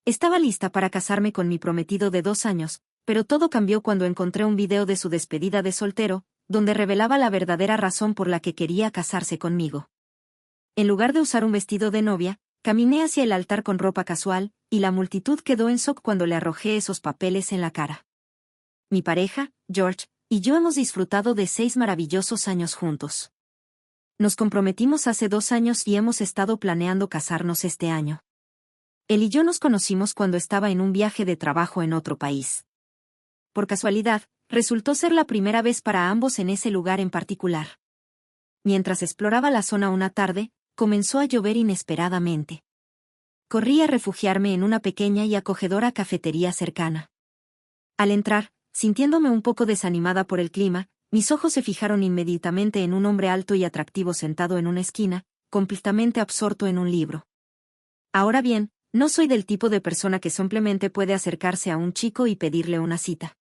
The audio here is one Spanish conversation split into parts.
Estaba lista para casarme con mi prometido de 2 años, pero todo cambió cuando encontré un video de su despedida de soltero, donde revelaba la verdadera razón por la que quería casarse conmigo. En lugar de usar un vestido de novia, caminé hacia el altar con ropa casual, y la multitud quedó en shock cuando le arrojé esos papeles en la cara. Mi pareja, George, y yo hemos disfrutado de 6 maravillosos años juntos. Nos comprometimos hace 2 años y hemos estado planeando casarnos este año. Él y yo nos conocimos cuando estaba en un viaje de trabajo en otro país. Por casualidad, resultó ser la primera vez para ambos en ese lugar en particular. Mientras exploraba la zona una tarde, comenzó a llover inesperadamente. Corrí a refugiarme en una pequeña y acogedora cafetería cercana. Al entrar, sintiéndome un poco desanimada por el clima, mis ojos se fijaron inmediatamente en un hombre alto y atractivo sentado en una esquina, completamente absorto en un libro. Ahora bien, no soy del tipo de persona que simplemente puede acercarse a un chico y pedirle una cita.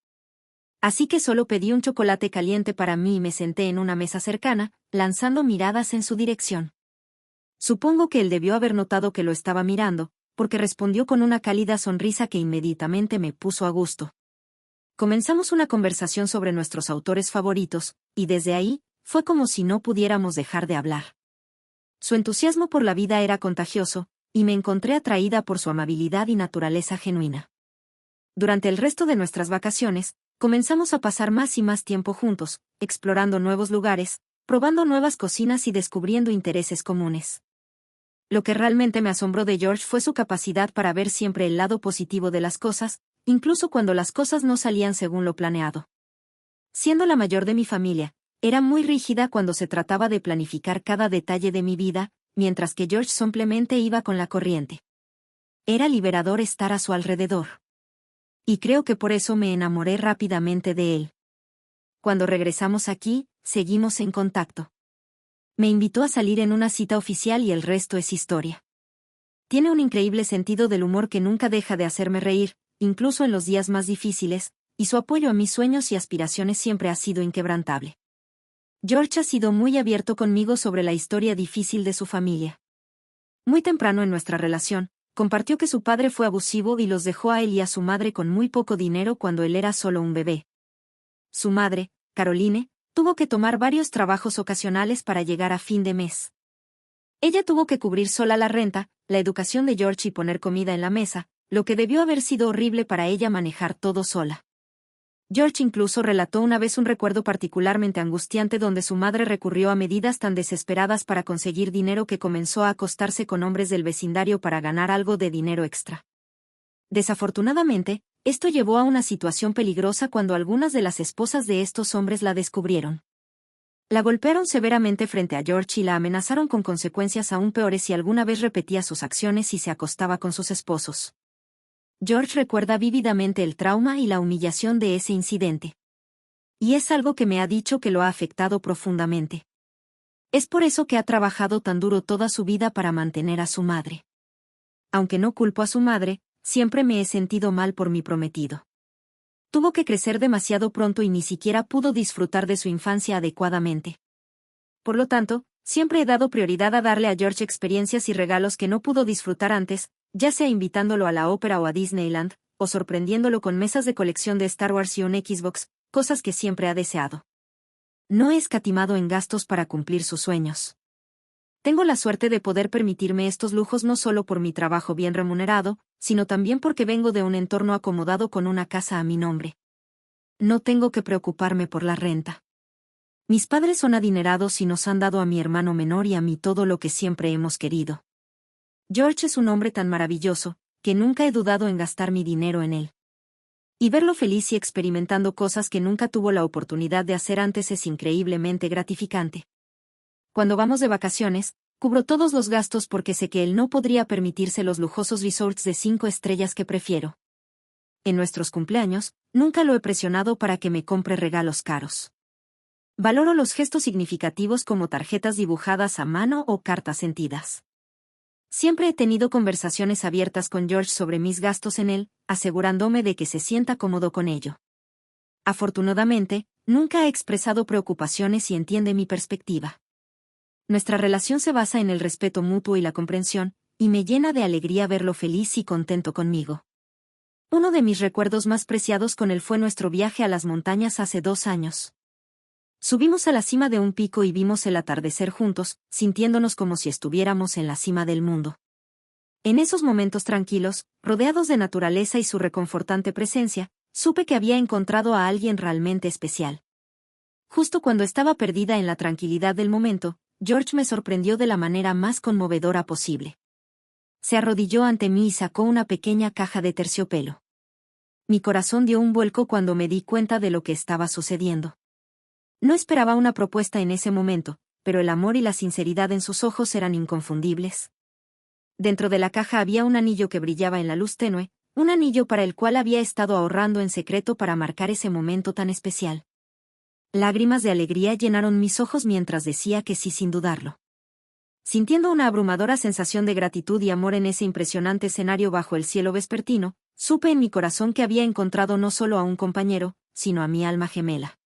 Así que solo pedí un chocolate caliente para mí y me senté en una mesa cercana, lanzando miradas en su dirección. Supongo que él debió haber notado que lo estaba mirando, porque respondió con una cálida sonrisa que inmediatamente me puso a gusto. Comenzamos una conversación sobre nuestros autores favoritos, y desde ahí, fue como si no pudiéramos dejar de hablar. Su entusiasmo por la vida era contagioso, y me encontré atraída por su amabilidad y naturaleza genuina. Durante el resto de nuestras vacaciones, comenzamos a pasar más y más tiempo juntos, explorando nuevos lugares, probando nuevas cocinas y descubriendo intereses comunes. Lo que realmente me asombró de George fue su capacidad para ver siempre el lado positivo de las cosas, incluso cuando las cosas no salían según lo planeado. Siendo la mayor de mi familia, era muy rígida cuando se trataba de planificar cada detalle de mi vida, mientras que George simplemente iba con la corriente. Era liberador estar a su alrededor. Y creo que por eso me enamoré rápidamente de él. Cuando regresamos aquí, seguimos en contacto. Me invitó a salir en una cita oficial y el resto es historia. Tiene un increíble sentido del humor que nunca deja de hacerme reír, incluso en los días más difíciles, y su apoyo a mis sueños y aspiraciones siempre ha sido inquebrantable. George ha sido muy abierto conmigo sobre la historia difícil de su familia. Muy temprano en nuestra relación, compartió que su padre fue abusivo y los dejó a él y a su madre con muy poco dinero cuando él era solo un bebé. Su madre, Caroline, tuvo que tomar varios trabajos ocasionales para llegar a fin de mes. Ella tuvo que cubrir sola la renta, la educación de George y poner comida en la mesa, lo que debió haber sido horrible para ella manejar todo sola. George incluso relató una vez un recuerdo particularmente angustiante donde su madre recurrió a medidas tan desesperadas para conseguir dinero que comenzó a acostarse con hombres del vecindario para ganar algo de dinero extra. Desafortunadamente, esto llevó a una situación peligrosa cuando algunas de las esposas de estos hombres la descubrieron. La golpearon severamente frente a George y la amenazaron con consecuencias aún peores si alguna vez repetía sus acciones y se acostaba con sus esposos. George recuerda vívidamente el trauma y la humillación de ese incidente. Y es algo que me ha dicho que lo ha afectado profundamente. Es por eso que ha trabajado tan duro toda su vida para mantener a su madre. Aunque no culpo a su madre, siempre me he sentido mal por mi prometido. Tuvo que crecer demasiado pronto y ni siquiera pudo disfrutar de su infancia adecuadamente. Por lo tanto, siempre he dado prioridad a darle a George experiencias y regalos que no pudo disfrutar antes, ya sea invitándolo a la ópera o a Disneyland, o sorprendiéndolo con mesas de colección de Star Wars y un Xbox, cosas que siempre ha deseado. No he escatimado en gastos para cumplir sus sueños. Tengo la suerte de poder permitirme estos lujos no solo por mi trabajo bien remunerado, sino también porque vengo de un entorno acomodado con una casa a mi nombre. No tengo que preocuparme por la renta. Mis padres son adinerados y nos han dado a mi hermano menor y a mí todo lo que siempre hemos querido. George es un hombre tan maravilloso, que nunca he dudado en gastar mi dinero en él. Y verlo feliz y experimentando cosas que nunca tuvo la oportunidad de hacer antes es increíblemente gratificante. Cuando vamos de vacaciones, cubro todos los gastos porque sé que él no podría permitirse los lujosos resorts de 5 estrellas que prefiero. En nuestros cumpleaños, nunca lo he presionado para que me compre regalos caros. Valoro los gestos significativos como tarjetas dibujadas a mano o cartas sentidas. Siempre he tenido conversaciones abiertas con George sobre mis gastos en él, asegurándome de que se sienta cómodo con ello. Afortunadamente, nunca ha expresado preocupaciones y entiende mi perspectiva. Nuestra relación se basa en el respeto mutuo y la comprensión, y me llena de alegría verlo feliz y contento conmigo. Uno de mis recuerdos más preciados con él fue nuestro viaje a las montañas hace 2 años. Subimos a la cima de un pico y vimos el atardecer juntos, sintiéndonos como si estuviéramos en la cima del mundo. En esos momentos tranquilos, rodeados de naturaleza y su reconfortante presencia, supe que había encontrado a alguien realmente especial. Justo cuando estaba perdida en la tranquilidad del momento, George me sorprendió de la manera más conmovedora posible. Se arrodilló ante mí y sacó una pequeña caja de terciopelo. Mi corazón dio un vuelco cuando me di cuenta de lo que estaba sucediendo. No esperaba una propuesta en ese momento, pero el amor y la sinceridad en sus ojos eran inconfundibles. Dentro de la caja había un anillo que brillaba en la luz tenue, un anillo para el cual había estado ahorrando en secreto para marcar ese momento tan especial. Lágrimas de alegría llenaron mis ojos mientras decía que sí sin dudarlo. Sintiendo una abrumadora sensación de gratitud y amor en ese impresionante escenario bajo el cielo vespertino, supe en mi corazón que había encontrado no solo a un compañero, sino a mi alma gemela.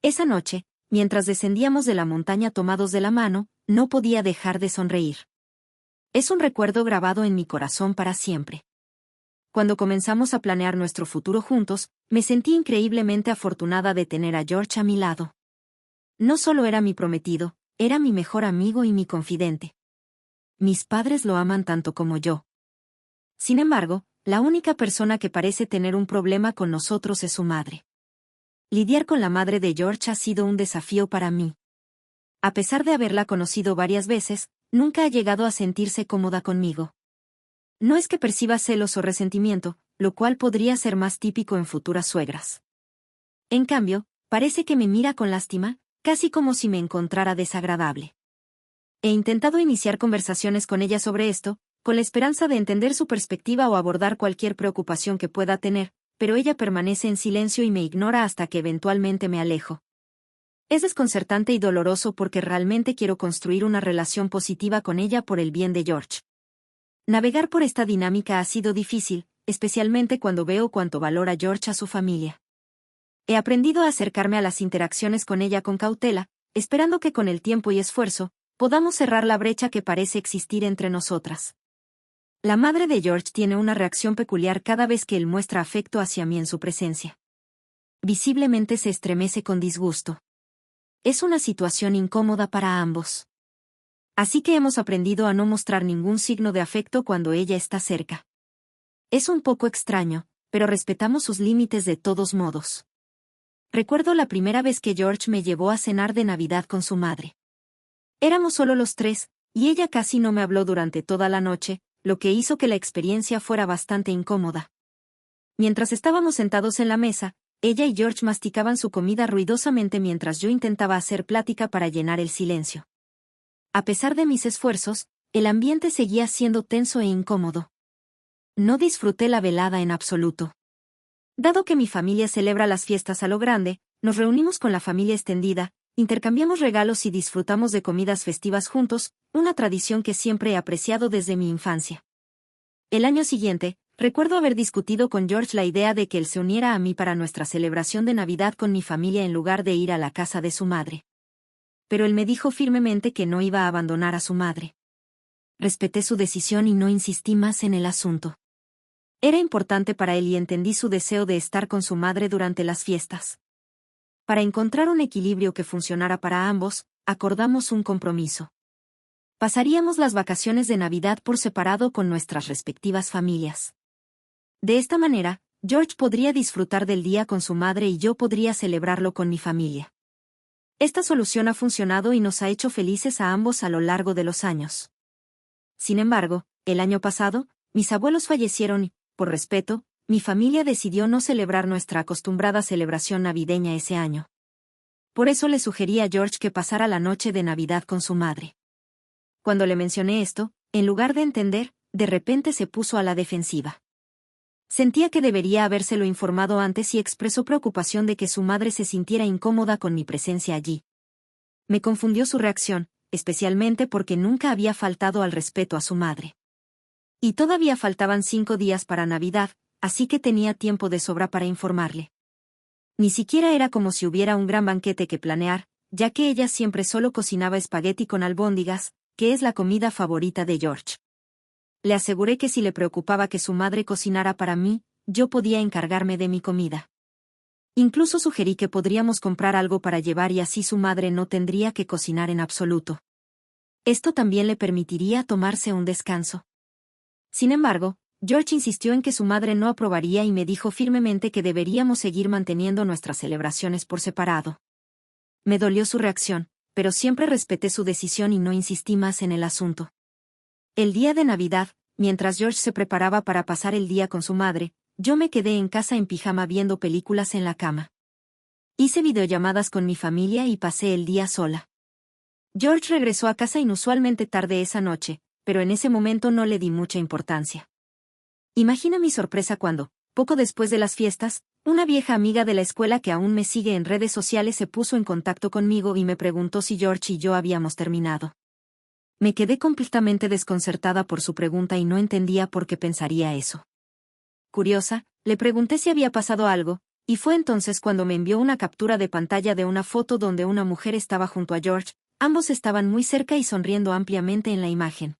Esa noche, mientras descendíamos de la montaña tomados de la mano, no podía dejar de sonreír. Es un recuerdo grabado en mi corazón para siempre. Cuando comenzamos a planear nuestro futuro juntos, me sentí increíblemente afortunada de tener a George a mi lado. No solo era mi prometido, era mi mejor amigo y mi confidente. Mis padres lo aman tanto como yo. Sin embargo, la única persona que parece tener un problema con nosotros es su madre. Lidiar con la madre de George ha sido un desafío para mí. A pesar de haberla conocido varias veces, nunca ha llegado a sentirse cómoda conmigo. No es que perciba celos o resentimiento, lo cual podría ser más típico en futuras suegras. En cambio, parece que me mira con lástima, casi como si me encontrara desagradable. He intentado iniciar conversaciones con ella sobre esto, con la esperanza de entender su perspectiva o abordar cualquier preocupación que pueda tener, pero ella permanece en silencio y me ignora hasta que eventualmente me alejo. Es desconcertante y doloroso porque realmente quiero construir una relación positiva con ella por el bien de George. Navegar por esta dinámica ha sido difícil, especialmente cuando veo cuánto valora George a su familia. He aprendido a acercarme a las interacciones con ella con cautela, esperando que con el tiempo y esfuerzo, podamos cerrar la brecha que parece existir entre nosotras. La madre de George tiene una reacción peculiar cada vez que él muestra afecto hacia mí en su presencia. Visiblemente se estremece con disgusto. Es una situación incómoda para ambos. Así que hemos aprendido a no mostrar ningún signo de afecto cuando ella está cerca. Es un poco extraño, pero respetamos sus límites de todos modos. Recuerdo la primera vez que George me llevó a cenar de Navidad con su madre. Éramos solo los tres, y ella casi no me habló durante toda la noche, lo que hizo que la experiencia fuera bastante incómoda. Mientras estábamos sentados en la mesa, ella y George masticaban su comida ruidosamente mientras yo intentaba hacer plática para llenar el silencio. A pesar de mis esfuerzos, el ambiente seguía siendo tenso e incómodo. No disfruté la velada en absoluto. Dado que mi familia celebra las fiestas a lo grande, nos reunimos con la familia extendida, intercambiamos regalos y disfrutamos de comidas festivas juntos, una tradición que siempre he apreciado desde mi infancia. El año siguiente, recuerdo haber discutido con George la idea de que él se uniera a mí para nuestra celebración de Navidad con mi familia en lugar de ir a la casa de su madre. Pero él me dijo firmemente que no iba a abandonar a su madre. Respeté su decisión y no insistí más en el asunto. Era importante para él y entendí su deseo de estar con su madre durante las fiestas. Para encontrar un equilibrio que funcionara para ambos, acordamos un compromiso. Pasaríamos las vacaciones de Navidad por separado con nuestras respectivas familias. De esta manera, George podría disfrutar del día con su madre y yo podría celebrarlo con mi familia. Esta solución ha funcionado y nos ha hecho felices a ambos a lo largo de los años. Sin embargo, el año pasado, mis abuelos fallecieron y, por respeto, mi familia decidió no celebrar nuestra acostumbrada celebración navideña ese año. Por eso le sugerí a George que pasara la noche de Navidad con su madre. Cuando le mencioné esto, en lugar de entender, de repente se puso a la defensiva. Sentía que debería habérselo informado antes y expresó preocupación de que su madre se sintiera incómoda con mi presencia allí. Me confundió su reacción, especialmente porque nunca había faltado al respeto a su madre. Y todavía faltaban 5 días para Navidad, así que tenía tiempo de sobra para informarle. Ni siquiera era como si hubiera un gran banquete que planear, ya que ella siempre solo cocinaba espagueti con albóndigas, que es la comida favorita de George. Le aseguré que si le preocupaba que su madre cocinara para mí, yo podía encargarme de mi comida. Incluso sugerí que podríamos comprar algo para llevar y así su madre no tendría que cocinar en absoluto. Esto también le permitiría tomarse un descanso. Sin embargo, George insistió en que su madre no aprobaría y me dijo firmemente que deberíamos seguir manteniendo nuestras celebraciones por separado. Me dolió su reacción, pero siempre respeté su decisión y no insistí más en el asunto. El día de Navidad, mientras George se preparaba para pasar el día con su madre, yo me quedé en casa en pijama viendo películas en la cama. Hice videollamadas con mi familia y pasé el día sola. George regresó a casa inusualmente tarde esa noche, pero en ese momento no le di mucha importancia. Imagina mi sorpresa cuando, poco después de las fiestas, una vieja amiga de la escuela que aún me sigue en redes sociales se puso en contacto conmigo y me preguntó si George y yo habíamos terminado. Me quedé completamente desconcertada por su pregunta y no entendía por qué pensaría eso. Curiosa, le pregunté si había pasado algo, y fue entonces cuando me envió una captura de pantalla de una foto donde una mujer estaba junto a George, ambos estaban muy cerca y sonriendo ampliamente en la imagen.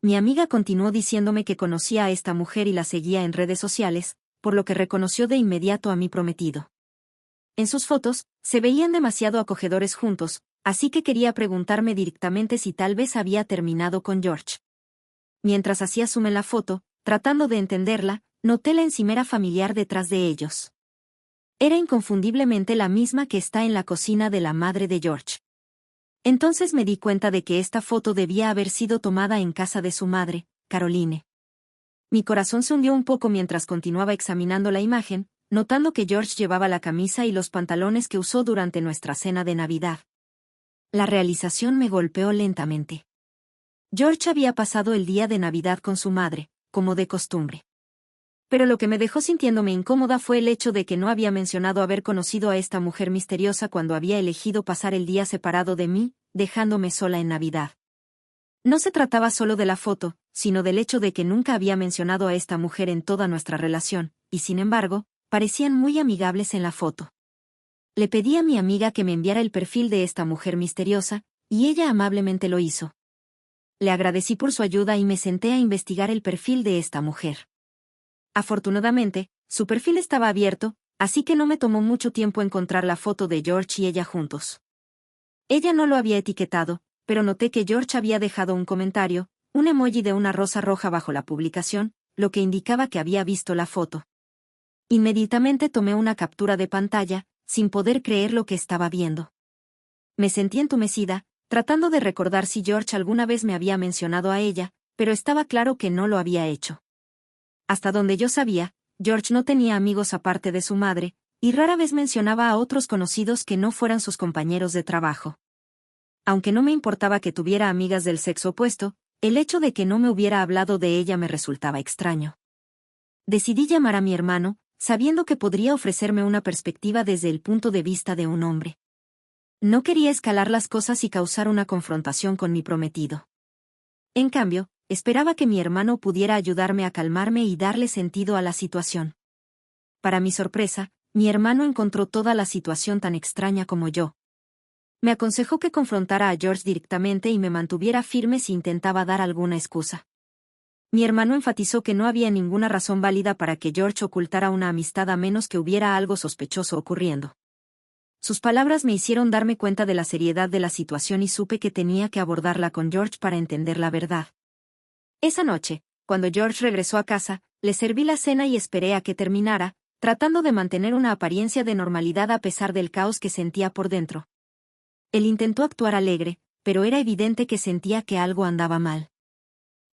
Mi amiga continuó diciéndome que conocía a esta mujer y la seguía en redes sociales, por lo que reconoció de inmediato a mi prometido. En sus fotos, se veían demasiado acogedores juntos, así que quería preguntarme directamente si tal vez había terminado con George. Mientras hacía zoom en la foto, tratando de entenderla, noté la encimera familiar detrás de ellos. Era inconfundiblemente la misma que está en la cocina de la madre de George. Entonces me di cuenta de que esta foto debía haber sido tomada en casa de su madre, Caroline. Mi corazón se hundió un poco mientras continuaba examinando la imagen, notando que George llevaba la camisa y los pantalones que usó durante nuestra cena de Navidad. La realización me golpeó lentamente. George había pasado el día de Navidad con su madre, como de costumbre. Pero lo que me dejó sintiéndome incómoda fue el hecho de que no había mencionado haber conocido a esta mujer misteriosa cuando había elegido pasar el día separado de mí, dejándome sola en Navidad. No se trataba solo de la foto, sino del hecho de que nunca había mencionado a esta mujer en toda nuestra relación, y sin embargo, parecían muy amigables en la foto. Le pedí a mi amiga que me enviara el perfil de esta mujer misteriosa, y ella amablemente lo hizo. Le agradecí por su ayuda y me senté a investigar el perfil de esta mujer. Afortunadamente, su perfil estaba abierto, así que no me tomó mucho tiempo encontrar la foto de George y ella juntos. Ella no lo había etiquetado, pero noté que George había dejado un comentario, un emoji de una rosa roja bajo la publicación, lo que indicaba que había visto la foto. Inmediatamente tomé una captura de pantalla, sin poder creer lo que estaba viendo. Me sentí entumecida, tratando de recordar si George alguna vez me había mencionado a ella, pero estaba claro que no lo había hecho. Hasta donde yo sabía, George no tenía amigos aparte de su madre, y rara vez mencionaba a otros conocidos que no fueran sus compañeros de trabajo. Aunque no me importaba que tuviera amigas del sexo opuesto, el hecho de que no me hubiera hablado de ella me resultaba extraño. Decidí llamar a mi hermano, sabiendo que podría ofrecerme una perspectiva desde el punto de vista de un hombre. No quería escalar las cosas y causar una confrontación con mi prometido. En cambio, esperaba que mi hermano pudiera ayudarme a calmarme y darle sentido a la situación. Para mi sorpresa, mi hermano encontró toda la situación tan extraña como yo. Me aconsejó que confrontara a George directamente y me mantuviera firme si intentaba dar alguna excusa. Mi hermano enfatizó que no había ninguna razón válida para que George ocultara una amistad a menos que hubiera algo sospechoso ocurriendo. Sus palabras me hicieron darme cuenta de la seriedad de la situación y supe que tenía que abordarla con George para entender la verdad. Esa noche, cuando George regresó a casa, le serví la cena y esperé a que terminara, tratando de mantener una apariencia de normalidad a pesar del caos que sentía por dentro. Él intentó actuar alegre, pero era evidente que sentía que algo andaba mal.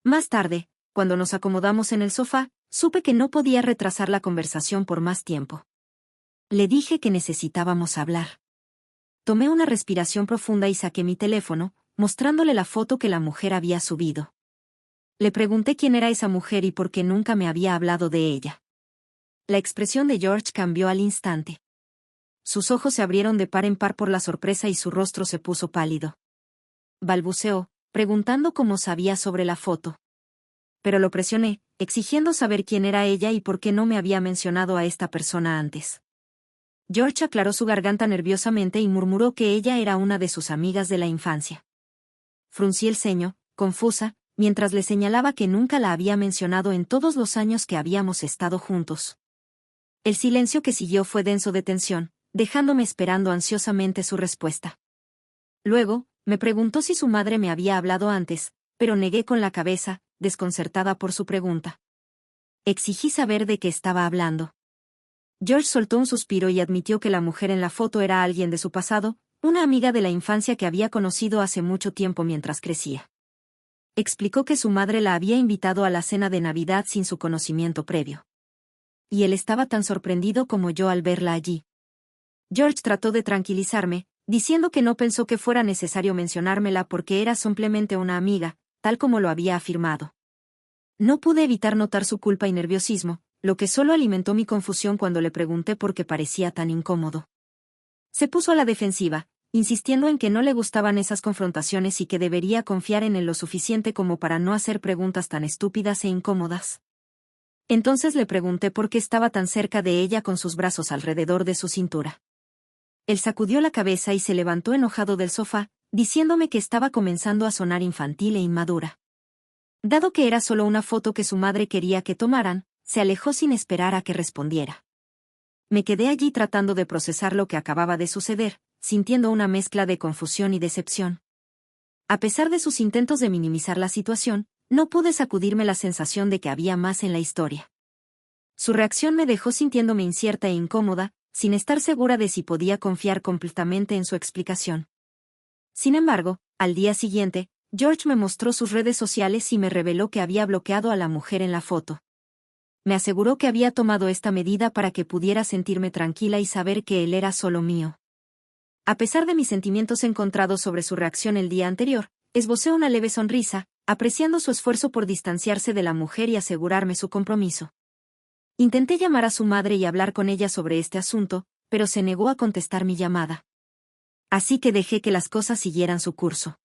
Más tarde, cuando nos acomodamos en el sofá, supe que no podía retrasar la conversación por más tiempo. Le dije que necesitábamos hablar. Tomé una respiración profunda y saqué mi teléfono, mostrándole la foto que la mujer había subido. Le pregunté quién era esa mujer y por qué nunca me había hablado de ella. La expresión de George cambió al instante. Sus ojos se abrieron de par en par por la sorpresa y su rostro se puso pálido. Balbuceó, preguntando cómo sabía sobre la foto. Pero lo presioné, exigiendo saber quién era ella y por qué no me había mencionado a esta persona antes. George aclaró su garganta nerviosamente y murmuró que ella era una de sus amigas de la infancia. Fruncí el ceño, confusa, mientras le señalaba que nunca la había mencionado en todos los años que habíamos estado juntos. El silencio que siguió fue denso de tensión, dejándome esperando ansiosamente su respuesta. Luego, me preguntó si su madre me había hablado antes, pero negué con la cabeza, desconcertada por su pregunta. Exigí saber de qué estaba hablando. George soltó un suspiro y admitió que la mujer en la foto era alguien de su pasado, una amiga de la infancia que había conocido hace mucho tiempo mientras crecía. Explicó que su madre la había invitado a la cena de Navidad sin su conocimiento previo. Y él estaba tan sorprendido como yo al verla allí. George trató de tranquilizarme, diciendo que no pensó que fuera necesario mencionármela porque era simplemente una amiga, tal como lo había afirmado. No pude evitar notar su culpa y nerviosismo, lo que solo alimentó mi confusión cuando le pregunté por qué parecía tan incómodo. Se puso a la defensiva, insistiendo en que no le gustaban esas confrontaciones y que debería confiar en él lo suficiente como para no hacer preguntas tan estúpidas e incómodas. Entonces le pregunté por qué estaba tan cerca de ella con sus brazos alrededor de su cintura. Él sacudió la cabeza y se levantó enojado del sofá, diciéndome que estaba comenzando a sonar infantil e inmadura. Dado que era solo una foto que su madre quería que tomaran, se alejó sin esperar a que respondiera. Me quedé allí tratando de procesar lo que acababa de suceder, sintiendo una mezcla de confusión y decepción. A pesar de sus intentos de minimizar la situación, no pude sacudirme la sensación de que había más en la historia. Su reacción me dejó sintiéndome incierta e incómoda, sin estar segura de si podía confiar completamente en su explicación. Sin embargo, al día siguiente, George me mostró sus redes sociales y me reveló que había bloqueado a la mujer en la foto. Me aseguró que había tomado esta medida para que pudiera sentirme tranquila y saber que él era solo mío. A pesar de mis sentimientos encontrados sobre su reacción el día anterior, esbocé una leve sonrisa, apreciando su esfuerzo por distanciarse de la mujer y asegurarme su compromiso. Intenté llamar a su madre y hablar con ella sobre este asunto, pero se negó a contestar mi llamada. Así que dejé que las cosas siguieran su curso.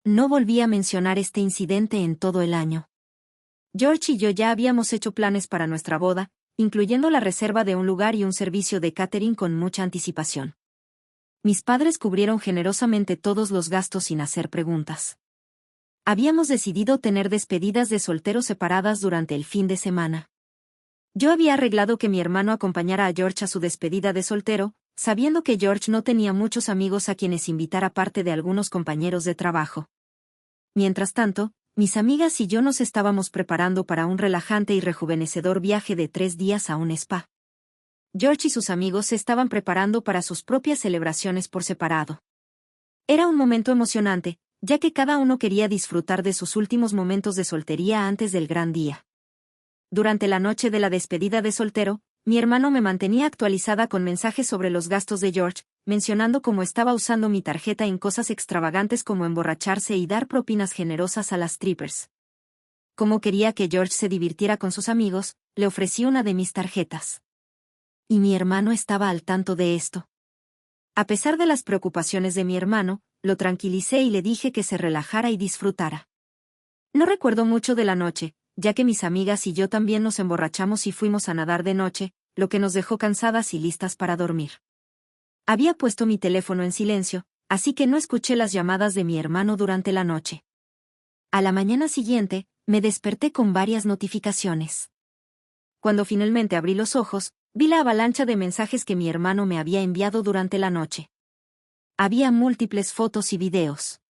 No volví a mencionar este incidente en todo el año. George y yo ya habíamos hecho planes para nuestra boda, incluyendo la reserva de un lugar y un servicio de catering con mucha anticipación. Mis padres cubrieron generosamente todos los gastos sin hacer preguntas. Habíamos decidido tener despedidas de solteros separadas durante el fin de semana. Yo había arreglado que mi hermano acompañara a George a su despedida de soltero, sabiendo que George no tenía muchos amigos a quienes invitar aparte de algunos compañeros de trabajo. Mientras tanto, mis amigas y yo nos estábamos preparando para un relajante y rejuvenecedor viaje de 3 días a un spa. George y sus amigos se estaban preparando para sus propias celebraciones por separado. Era un momento emocionante, ya que cada uno quería disfrutar de sus últimos momentos de soltería antes del gran día. Durante la noche de la despedida de soltero, mi hermano me mantenía actualizada con mensajes sobre los gastos de George, mencionando cómo estaba usando mi tarjeta en cosas extravagantes como emborracharse y dar propinas generosas a las strippers. Como quería que George se divirtiera con sus amigos, le ofrecí una de mis tarjetas. Y mi hermano estaba al tanto de esto. A pesar de las preocupaciones de mi hermano, lo tranquilicé y le dije que se relajara y disfrutara. No recuerdo mucho de la noche, ya que mis amigas y yo también nos emborrachamos y fuimos a nadar de noche, lo que nos dejó cansadas y listas para dormir. Había puesto mi teléfono en silencio, así que no escuché las llamadas de mi hermano durante la noche. A la mañana siguiente, me desperté con varias notificaciones. Cuando finalmente abrí los ojos, vi la avalancha de mensajes que mi hermano me había enviado durante la noche. Había múltiples fotos y videos.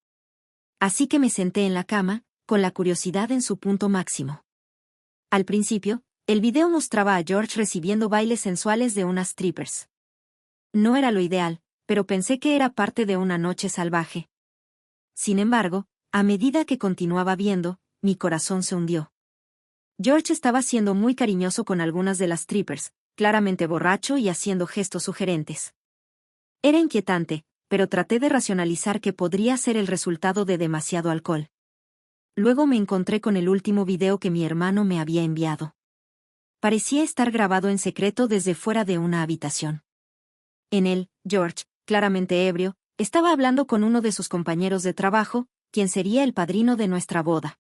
Así que me senté en la cama, con la curiosidad en su punto máximo. Al principio, el video mostraba a George recibiendo bailes sensuales de unas strippers. No era lo ideal, pero pensé que era parte de una noche salvaje. Sin embargo, a medida que continuaba viendo, mi corazón se hundió. George estaba siendo muy cariñoso con algunas de las strippers, claramente borracho y haciendo gestos sugerentes. Era inquietante, pero traté de racionalizar que podría ser el resultado de demasiado alcohol. Luego me encontré con el último video que mi hermano me había enviado. Parecía estar grabado en secreto desde fuera de una habitación. En él, George, claramente ebrio, estaba hablando con uno de sus compañeros de trabajo, quien sería el padrino de nuestra boda.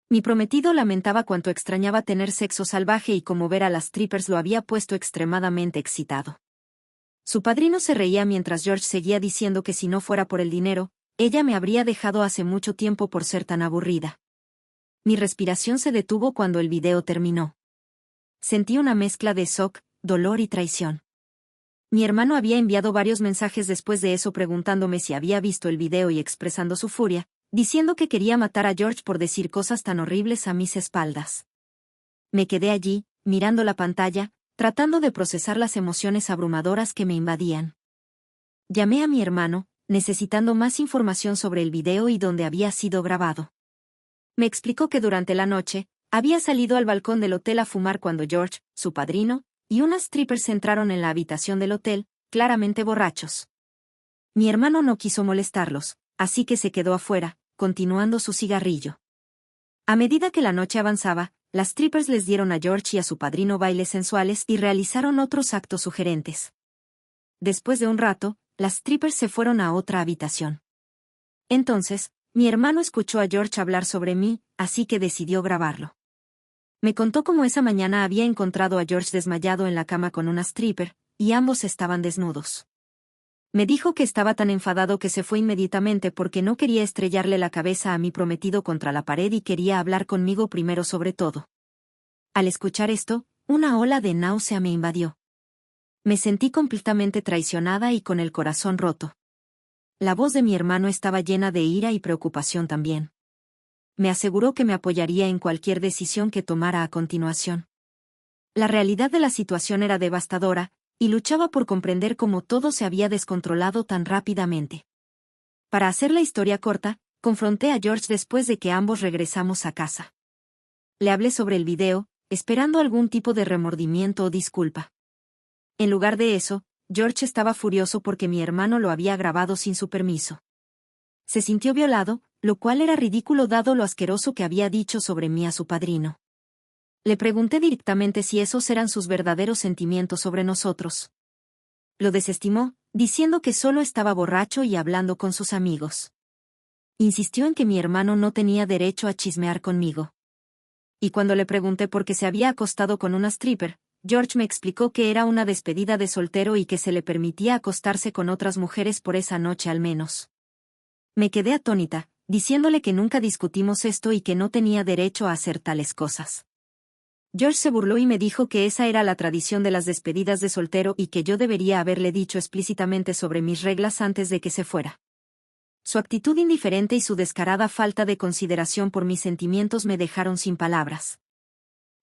Mi prometido lamentaba cuánto extrañaba tener sexo salvaje y cómo ver a las strippers lo había puesto extremadamente excitado. Su padrino se reía mientras George seguía diciendo que si no fuera por el dinero, ella me habría dejado hace mucho tiempo por ser tan aburrida. Mi respiración se detuvo cuando el video terminó. Sentí una mezcla de shock, dolor y traición. Mi hermano había enviado varios mensajes después de eso preguntándome si había visto el video y expresando su furia, diciendo que quería matar a George por decir cosas tan horribles a mis espaldas. Me quedé allí, mirando la pantalla, tratando de procesar las emociones abrumadoras que me invadían. Llamé a mi hermano, necesitando más información sobre el video y dónde había sido grabado. Me explicó que durante la noche, había salido al balcón del hotel a fumar cuando George, su padrino, y unas strippers entraron en la habitación del hotel, claramente borrachos. Mi hermano no quiso molestarlos, así que se quedó afuera, continuando su cigarrillo. A medida que la noche avanzaba, las strippers les dieron a George y a su padrino bailes sensuales y realizaron otros actos sugerentes. Después de un rato, las strippers se fueron a otra habitación. Entonces, mi hermano escuchó a George hablar sobre mí, así que decidió grabarlo. Me contó cómo esa mañana había encontrado a George desmayado en la cama con una stripper, y ambos estaban desnudos. Me dijo que estaba tan enfadado que se fue inmediatamente porque no quería estrellarle la cabeza a mi prometido contra la pared y quería hablar conmigo primero sobre todo. Al escuchar esto, una ola de náusea me invadió. Me sentí completamente traicionada y con el corazón roto. La voz de mi hermano estaba llena de ira y preocupación también. Me aseguró que me apoyaría en cualquier decisión que tomara a continuación. La realidad de la situación era devastadora, y luchaba por comprender cómo todo se había descontrolado tan rápidamente. Para hacer la historia corta, confronté a George después de que ambos regresamos a casa. Le hablé sobre el video, esperando algún tipo de remordimiento o disculpa. En lugar de eso, George estaba furioso porque mi hermano lo había grabado sin su permiso. Se sintió violado, lo cual era ridículo dado lo asqueroso que había dicho sobre mí a su padrino. Le pregunté directamente si esos eran sus verdaderos sentimientos sobre nosotros. Lo desestimó, diciendo que solo estaba borracho y hablando con sus amigos. Insistió en que mi hermano no tenía derecho a chismear conmigo. Y cuando le pregunté por qué se había acostado con una stripper, George me explicó que era una despedida de soltero y que se le permitía acostarse con otras mujeres por esa noche al menos. Me quedé atónita, diciéndole que nunca discutimos esto y que no tenía derecho a hacer tales cosas. George se burló y me dijo que esa era la tradición de las despedidas de soltero y que yo debería haberle dicho explícitamente sobre mis reglas antes de que se fuera. Su actitud indiferente y su descarada falta de consideración por mis sentimientos me dejaron sin palabras.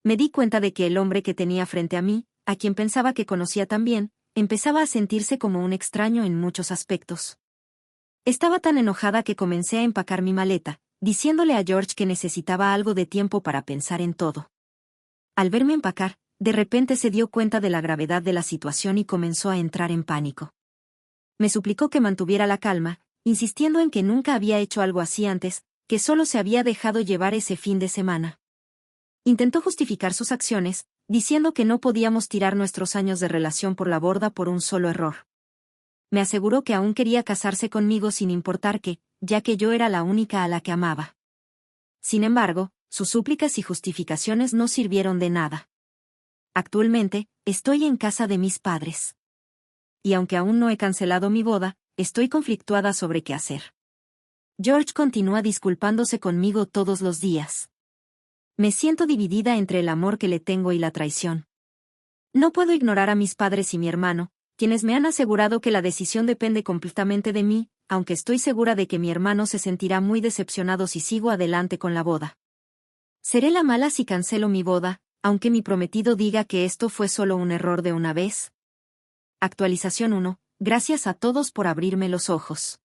Me di cuenta de que el hombre que tenía frente a mí, a quien pensaba que conocía tan bien, empezaba a sentirse como un extraño en muchos aspectos. Estaba tan enojada que comencé a empacar mi maleta, diciéndole a George que necesitaba algo de tiempo para pensar en todo. Al verme empacar, de repente se dio cuenta de la gravedad de la situación y comenzó a entrar en pánico. Me suplicó que mantuviera la calma, insistiendo en que nunca había hecho algo así antes, que solo se había dejado llevar ese fin de semana. Intentó justificar sus acciones, diciendo que no podíamos tirar nuestros años de relación por la borda por un solo error. Me aseguró que aún quería casarse conmigo sin importar qué, ya que yo era la única a la que amaba. Sin embargo, sus súplicas y justificaciones no sirvieron de nada. Actualmente, estoy en casa de mis padres. Y aunque aún no he cancelado mi boda, estoy conflictuada sobre qué hacer. George continúa disculpándose conmigo todos los días. Me siento dividida entre el amor que le tengo y la traición. No puedo ignorar a mis padres y mi hermano, quienes me han asegurado que la decisión depende completamente de mí, aunque estoy segura de que mi hermano se sentirá muy decepcionado si sigo adelante con la boda. ¿Seré la mala si cancelo mi boda, aunque mi prometido diga que esto fue solo un error de una vez? Actualización 1. Gracias a todos por abrirme los ojos.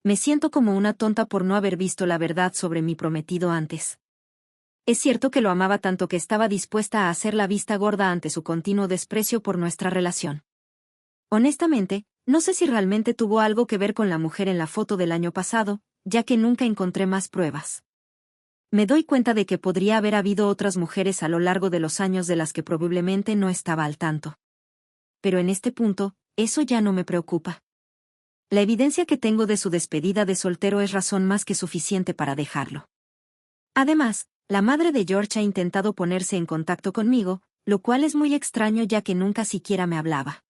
Me siento como una tonta por no haber visto la verdad sobre mi prometido antes. Es cierto que lo amaba tanto que estaba dispuesta a hacer la vista gorda ante su continuo desprecio por nuestra relación. Honestamente, no sé si realmente tuvo algo que ver con la mujer en la foto del año pasado, ya que nunca encontré más pruebas. Me doy cuenta de que podría haber habido otras mujeres a lo largo de los años de las que probablemente no estaba al tanto. Pero en este punto, eso ya no me preocupa. La evidencia que tengo de su despedida de soltero es razón más que suficiente para dejarlo. Además, la madre de George ha intentado ponerse en contacto conmigo, lo cual es muy extraño ya que nunca siquiera me hablaba.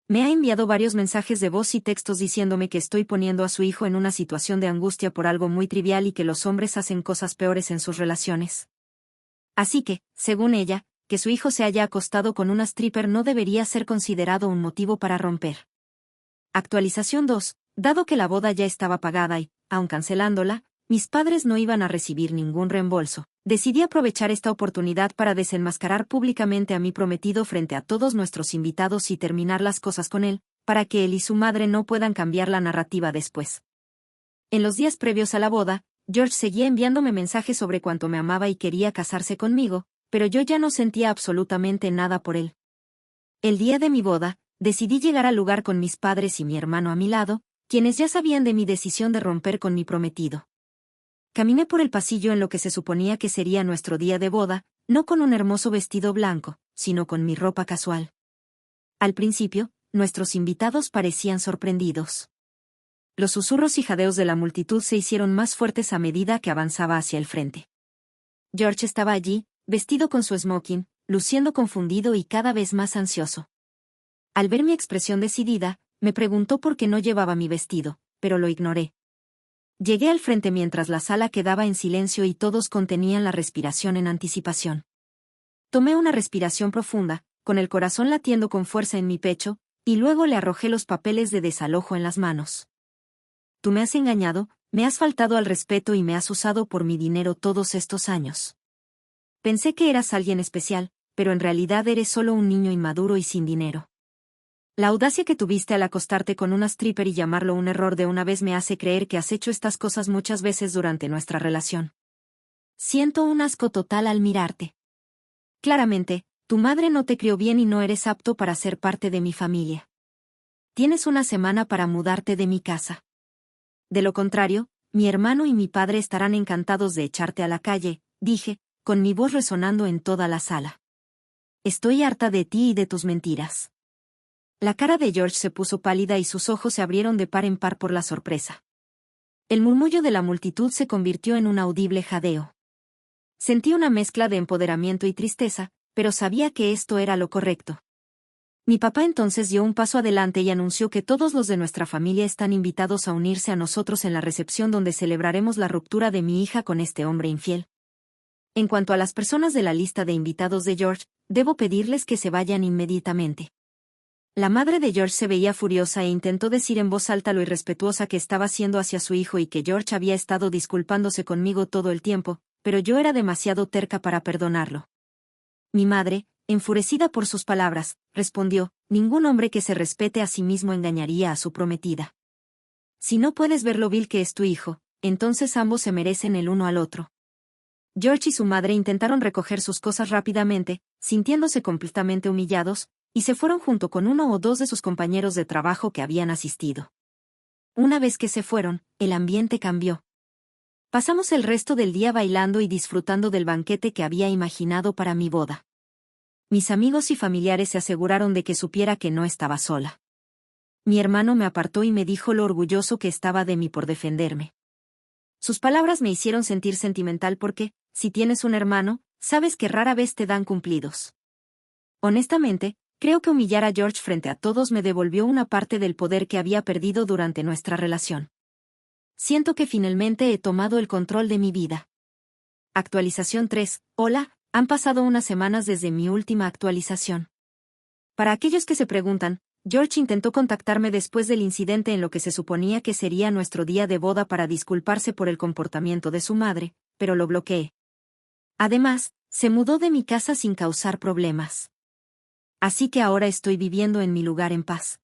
Me ha enviado varios mensajes de voz y textos diciéndome que estoy poniendo a su hijo en una situación de angustia por algo muy trivial y que los hombres hacen cosas peores en sus relaciones. Así que, según ella, que su hijo se haya acostado con una stripper no debería ser considerado un motivo para romper. Actualización 2. Dado que la boda ya estaba pagada y, aun cancelándola, mis padres no iban a recibir ningún reembolso, decidí aprovechar esta oportunidad para desenmascarar públicamente a mi prometido frente a todos nuestros invitados y terminar las cosas con él, para que él y su madre no puedan cambiar la narrativa después. En los días previos a la boda, George seguía enviándome mensajes sobre cuánto me amaba y quería casarse conmigo, pero yo ya no sentía absolutamente nada por él. El día de mi boda, decidí llegar al lugar con mis padres y mi hermano a mi lado, quienes ya sabían de mi decisión de romper con mi prometido. Caminé por el pasillo en lo que se suponía que sería nuestro día de boda, no con un hermoso vestido blanco, sino con mi ropa casual. Al principio, nuestros invitados parecían sorprendidos. Los susurros y jadeos de la multitud se hicieron más fuertes a medida que avanzaba hacia el frente. George estaba allí, vestido con su smoking, luciendo confundido y cada vez más ansioso. Al ver mi expresión decidida, me preguntó por qué no llevaba mi vestido, pero lo ignoré. Llegué al frente mientras la sala quedaba en silencio y todos contenían la respiración en anticipación. Tomé una respiración profunda, con el corazón latiendo con fuerza en mi pecho, y luego le arrojé los papeles de desalojo en las manos. Tú me has engañado, me has faltado al respeto y me has usado por mi dinero todos estos años. Pensé que eras alguien especial, pero en realidad eres solo un niño inmaduro y sin dinero. La audacia que tuviste al acostarte con una stripper y llamarlo un error de una vez me hace creer que has hecho estas cosas muchas veces durante nuestra relación. Siento un asco total al mirarte. Claramente, tu madre no te crió bien y no eres apto para ser parte de mi familia. Tienes una semana para mudarte de mi casa. De lo contrario, mi hermano y mi padre estarán encantados de echarte a la calle, dije, con mi voz resonando en toda la sala. Estoy harta de ti y de tus mentiras. La cara de George se puso pálida y sus ojos se abrieron de par en par por la sorpresa. El murmullo de la multitud se convirtió en un audible jadeo. Sentí una mezcla de empoderamiento y tristeza, pero sabía que esto era lo correcto. Mi papá entonces dio un paso adelante y anunció que todos los de nuestra familia están invitados a unirse a nosotros en la recepción donde celebraremos la ruptura de mi hija con este hombre infiel. En cuanto a las personas de la lista de invitados de George, debo pedirles que se vayan inmediatamente. La madre de George se veía furiosa e intentó decir en voz alta lo irrespetuosa que estaba siendo hacia su hijo y que George había estado disculpándose conmigo todo el tiempo, pero yo era demasiado terca para perdonarlo. Mi madre, enfurecida por sus palabras, respondió, ningún hombre que se respete a sí mismo engañaría a su prometida. Si no puedes ver lo vil que es tu hijo, entonces ambos se merecen el uno al otro. George y su madre intentaron recoger sus cosas rápidamente, sintiéndose completamente humillados, y se fueron junto con uno o dos de sus compañeros de trabajo que habían asistido. Una vez que se fueron, el ambiente cambió. Pasamos el resto del día bailando y disfrutando del banquete que había imaginado para mi boda. Mis amigos y familiares se aseguraron de que supiera que no estaba sola. Mi hermano me apartó y me dijo lo orgulloso que estaba de mí por defenderme. Sus palabras me hicieron sentir sentimental porque, si tienes un hermano, sabes que rara vez te dan cumplidos. Honestamente, creo que humillar a George frente a todos me devolvió una parte del poder que había perdido durante nuestra relación. Siento que finalmente he tomado el control de mi vida. Actualización 3. Hola, han pasado unas semanas desde mi última actualización. Para aquellos que se preguntan, George intentó contactarme después del incidente en lo que se suponía que sería nuestro día de boda para disculparse por el comportamiento de su madre, pero lo bloqueé. Además, se mudó de mi casa sin causar problemas. Así que ahora estoy viviendo en mi lugar en paz.